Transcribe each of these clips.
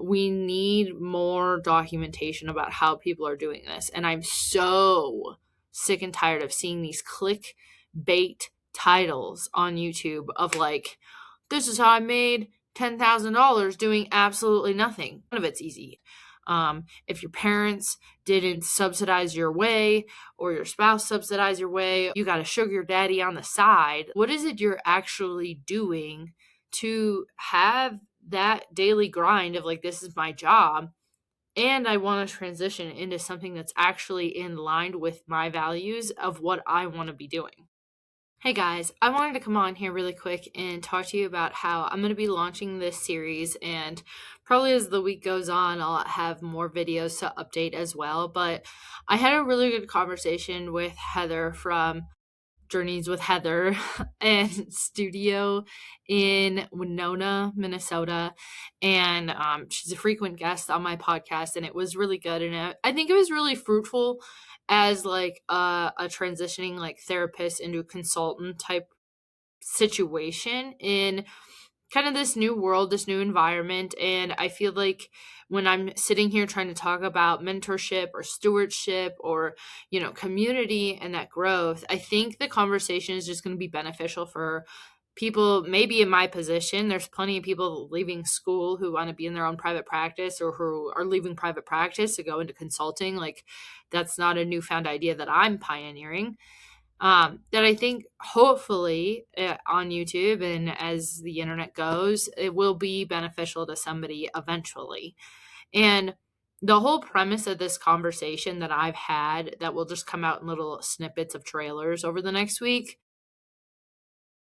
we need more documentation about how people are doing this. And I'm so sick and tired of seeing these clickbait titles on YouTube of like, this is how I made $10,000 doing absolutely nothing. None of it's easy. If your parents didn't subsidize your way or your spouse subsidize your way, you got a sugar daddy on the side. What is it you're actually doing to have that daily grind of like, this is my job and I want to transition into something that's actually in line with my values of what I want to be doing? Hey guys, I wanted to come on here really quick and talk to you about how I'm going to be launching this series, and probably as the week goes on, I'll have more videos to update as well. But I had a really good conversation with Heather from Journeys with Heather and studio in Winona, Minnesota. And she's a frequent guest on my podcast, and it was really good. And I think it was really fruitful as like a transitioning like therapist into a consultant type situation in kind of this new world, this new environment. And I feel like when I'm sitting here trying to talk about mentorship or stewardship or, community and that growth, I think the conversation is just going to be beneficial for people maybe in my position. There's plenty of people leaving school who want to be in their own private practice or who are leaving private practice to go into consulting. Like, that's not a newfound idea that I'm pioneering. That I think hopefully on YouTube and as the internet goes, it will be beneficial to somebody eventually. And the whole premise of this conversation that I've had that will just come out in little snippets of trailers over the next week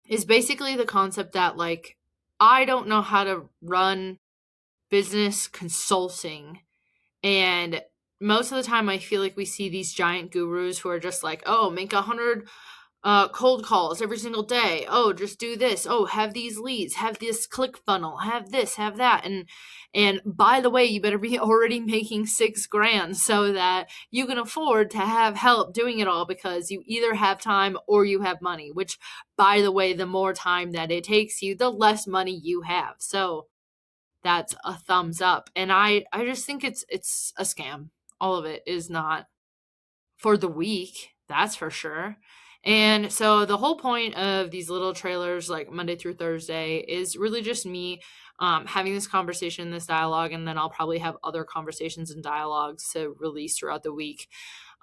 is basically the concept that like, I don't know how to run business consulting, and most of the time I feel like we see these giant gurus who are just like, oh, make 100 cold calls every single day. Oh, just do this. Oh, have these leads, have this click funnel, have this, have that. And by the way, you better be already making $6,000 so that you can afford to have help doing it all, because you either have time or you have money, which, by the way, the more time that it takes you, the less money you have. So that's a thumbs up. And I just think it's a scam. All of it is not for the weak, that's for sure. And so the whole point of these little trailers, like Monday through Thursday, is really just me having this conversation, this dialogue, and then I'll probably have other conversations and dialogues to release throughout the week.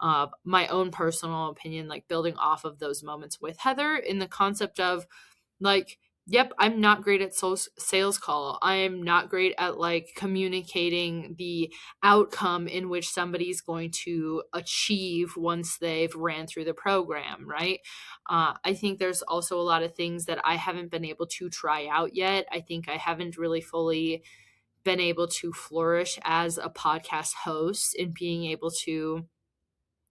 My own personal opinion, like building off of those moments with Heather, in the concept of like, yep, I'm not great at sales call. I'm not great at like communicating the outcome in which somebody's going to achieve once they've ran through the program, right? I think there's also a lot of things that I haven't been able to try out yet. I think I haven't really fully been able to flourish as a podcast host in being able to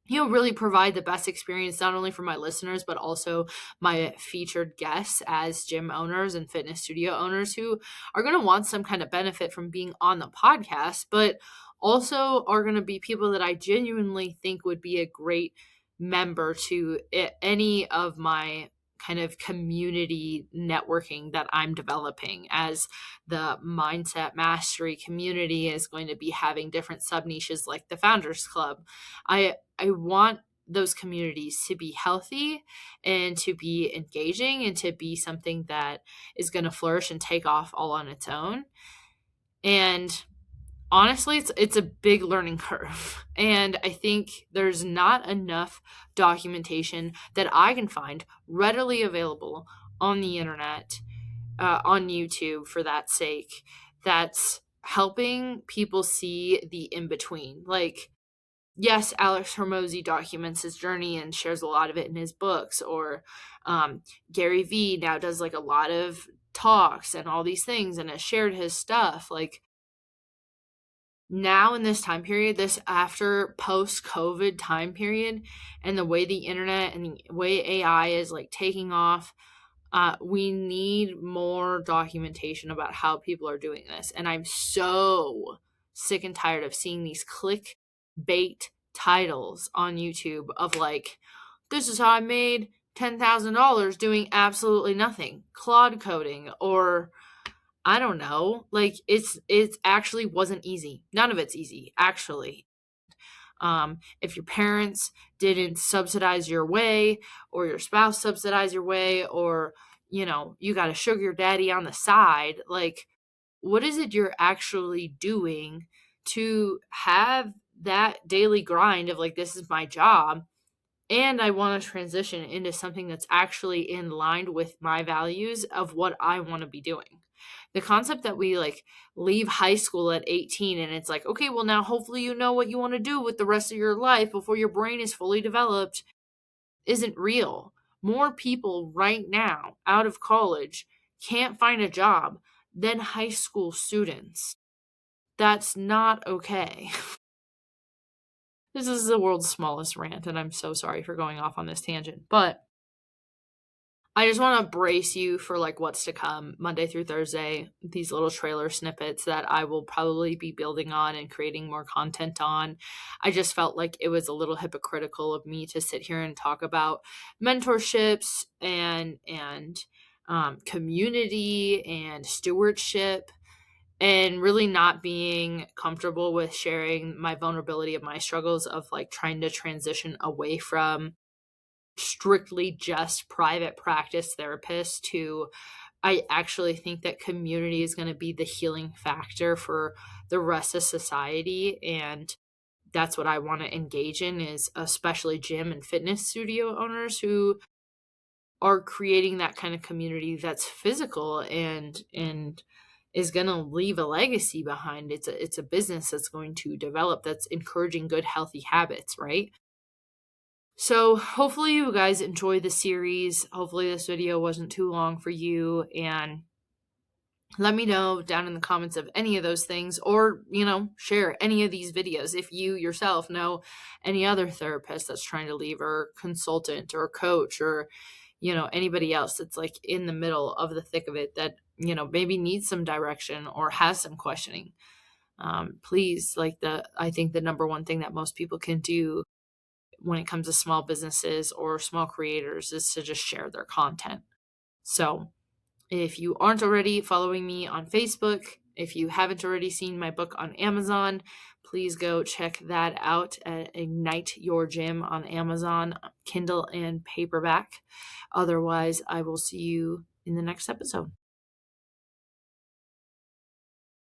really provide the best experience, not only for my listeners, but also my featured guests as gym owners and fitness studio owners who are going to want some kind of benefit from being on the podcast, but also are going to be people that I genuinely think would be a great member to any of my kind of community networking that I'm developing, as the mindset mastery community is going to be having different sub niches like the Founders Club. I want those communities to be healthy and to be engaging and to be something that is going to flourish and take off all on its own. And honestly, it's a big learning curve. And I think there's not enough documentation that I can find readily available on the internet, on YouTube for that sake, that's helping people see the in-between. Like, yes, Alex Hormozy documents his journey and shares a lot of it in his books, or Gary Vee now does like a lot of talks and all these things and has shared his stuff. Like, now in this time period, this after post-COVID time period, and the way the internet and the way AI is like taking off, we need more documentation about how people are doing this. And I'm so sick and tired of seeing these clickbait titles on YouTube of like, this is how I made $10,000 doing absolutely nothing, cloud coding, or I don't know. Like it's actually wasn't easy. None of it's easy, actually. If your parents didn't subsidize your way, or your spouse subsidized your way, or you got a sugar daddy on the side, like what is it you're actually doing to have that daily grind of like, this is my job and I want to transition into something that's actually in line with my values of what I want to be doing. The concept that we like leave high school at 18 and it's like, okay, well, now hopefully you know what you want to do with the rest of your life before your brain is fully developed isn't real. More people right now out of college can't find a job than high school students. That's not okay. This is the world's smallest rant, and I'm so sorry for going off on this tangent, but I just want to brace you for like what's to come Monday through Thursday, these little trailer snippets that I will probably be building on and creating more content on. I just felt like it was a little hypocritical of me to sit here and talk about mentorships and community and stewardship and really not being comfortable with sharing my vulnerability of my struggles of like trying to transition away from strictly just private practice therapist to I actually think that community is going to be the healing factor for the rest of society, and that's what I want to engage in is especially gym and fitness studio owners who are creating that kind of community that's physical and is going to leave a legacy behind. It's a business that's going to develop, that's encouraging good healthy habits, right? So hopefully you guys enjoy the series. Hopefully this video wasn't too long for you, and let me know down in the comments of any of those things, or share any of these videos if you yourself know any other therapist that's trying to leave, or consultant or coach, or anybody else that's like in the middle of the thick of it that maybe needs some direction or has some questioning. Please, like, I think the number one thing that most people can do when it comes to small businesses or small creators is to just share their content. So if you aren't already following me on Facebook, if you haven't already seen my book on Amazon, please go check that out at Ignite Your Gym on Amazon, Kindle and paperback. Otherwise, I will see you in the next episode.